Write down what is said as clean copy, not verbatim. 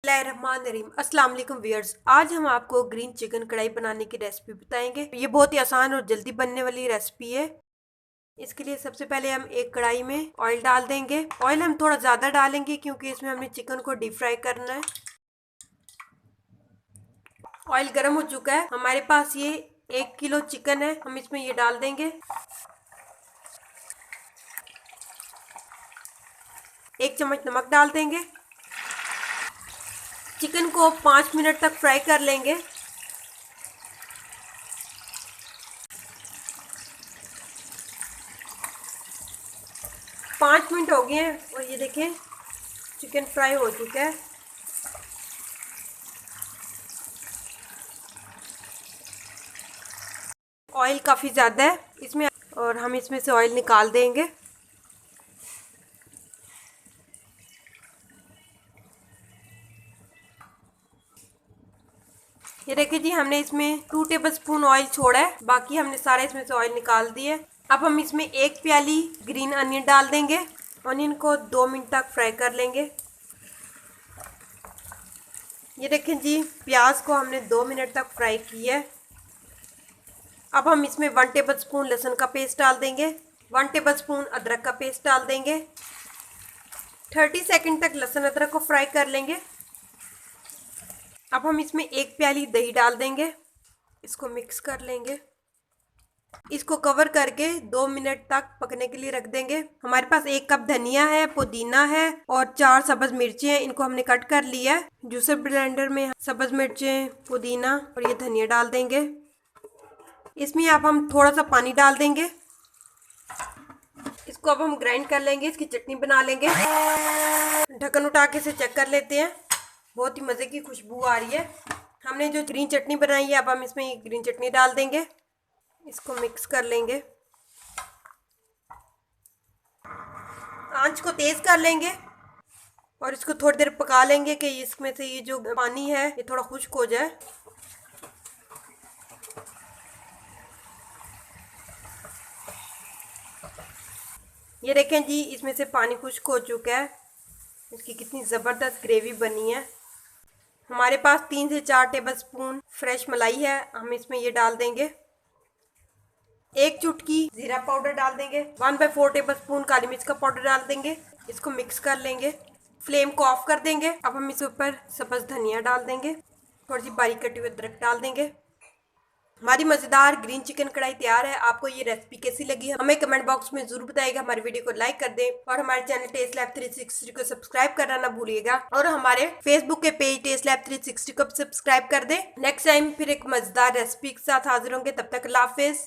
बिस्मिल्लाहिर्रहमानिर्रहीम। अस्सलाम वालेकुम व्यूअर्स। आज हम आपको ग्रीन चिकन कढ़ाई बनाने की रेसिपी बताएंगे। ये बहुत ही आसान और जल्दी बनने वाली रेसिपी है। इसके लिए सबसे पहले हम एक कढ़ाई में ऑयल डाल देंगे। ऑयल हम थोड़ा ज़्यादा डालेंगे क्योंकि इसमें हमने चिकन को डीप फ्राई करना है। ऑयल गर्म हो चुका है। हमारे पास ये 1 किलो चिकन है, हम इसमें ये डाल देंगे। 1 चम्मच नमक डाल देंगे। चिकन को 5 मिनट तक फ्राई कर लेंगे। 5 मिनट हो गए हैं और ये देखें चिकन फ्राई हो चुका है। ऑयल काफ़ी ज़्यादा है इसमें और हम इसमें से ऑयल निकाल देंगे। ये देखिए जी, हमने इसमें 2 टेबलस्पून ऑयल छोड़ा है, बाकी हमने सारा इसमें से ऑयल निकाल दिया। अब हम इसमें 1 प्याली ग्रीन अनियन डाल देंगे। अनियन को 2 मिनट तक फ्राई कर लेंगे। ये देखें जी, प्याज को हमने 2 मिनट तक फ्राई किया है। अब हम इसमें 1 टेबलस्पून लहसुन का पेस्ट डाल देंगे। 1 टेबलस्पून अदरक का पेस्ट डाल देंगे। 30 सेकंड तक लहसुन अदरक को फ्राई कर लेंगे। अब हम इसमें 1 प्याली दही डाल देंगे। इसको मिक्स कर लेंगे। इसको कवर करके 2 मिनट तक पकने के लिए रख देंगे। हमारे पास 1 कप धनिया है, पुदीना है और 4 सब्ज मिर्ची हैं। इनको हमने कट कर लिया है। जूसर ब्लेंडर में सब्ज मिर्चें, पुदीना और ये धनिया डाल देंगे। इसमें अब हम थोड़ा सा पानी डाल देंगे। इसको अब हम ग्राइंड कर लेंगे, इसकी चटनी बना लेंगे। ढक्कन उठा के इसे चेक कर लेते हैं। बहुत ही मज़े की खुशबू आ रही है। हमने जो ग्रीन चटनी बनाई है, अब हम इसमें ग्रीन चटनी डाल देंगे। इसको मिक्स कर लेंगे। आंच को तेज़ कर लेंगे और इसको थोड़ी देर पका लेंगे कि इसमें से ये जो पानी है ये थोड़ा खुश्क हो जाए। ये देखें जी, इसमें से पानी खुश्क हो चुका है। इसकी कितनी ज़बरदस्त ग्रेवी बनी है। हमारे पास 3 से 4 टेबलस्पून फ्रेश मलाई है, हम इसमें ये डाल देंगे। 1 चुटकी जीरा पाउडर डाल देंगे। 1/4 टेबलस्पून काली मिर्च का पाउडर डाल देंगे। इसको मिक्स कर लेंगे। फ्लेम को ऑफ कर देंगे। अब हम इसके ऊपर सब्ज़ धनिया डाल देंगे। थोड़ी सी बारीक कटी हुई अदरक डाल देंगे। हमारी मज़ेदार ग्रीन चिकन कढ़ाई तैयार है। आपको ये रेसिपी कैसी लगी हमें कमेंट बॉक्स में जरूर बताइएगा। हमारी वीडियो को लाइक कर दें और हमारे चैनल टेस्ट लैब 360 को सब्सक्राइब करना ना भूलिएगा और हमारे फेसबुक के पेज टेस्ट लैब 360 को सब्सक्राइब कर दें। नेक्स्ट टाइम फिर एक मज़ेदार रेसिपी के साथ हाजिर होंगे। तब तक अल्लाह हाफिज़।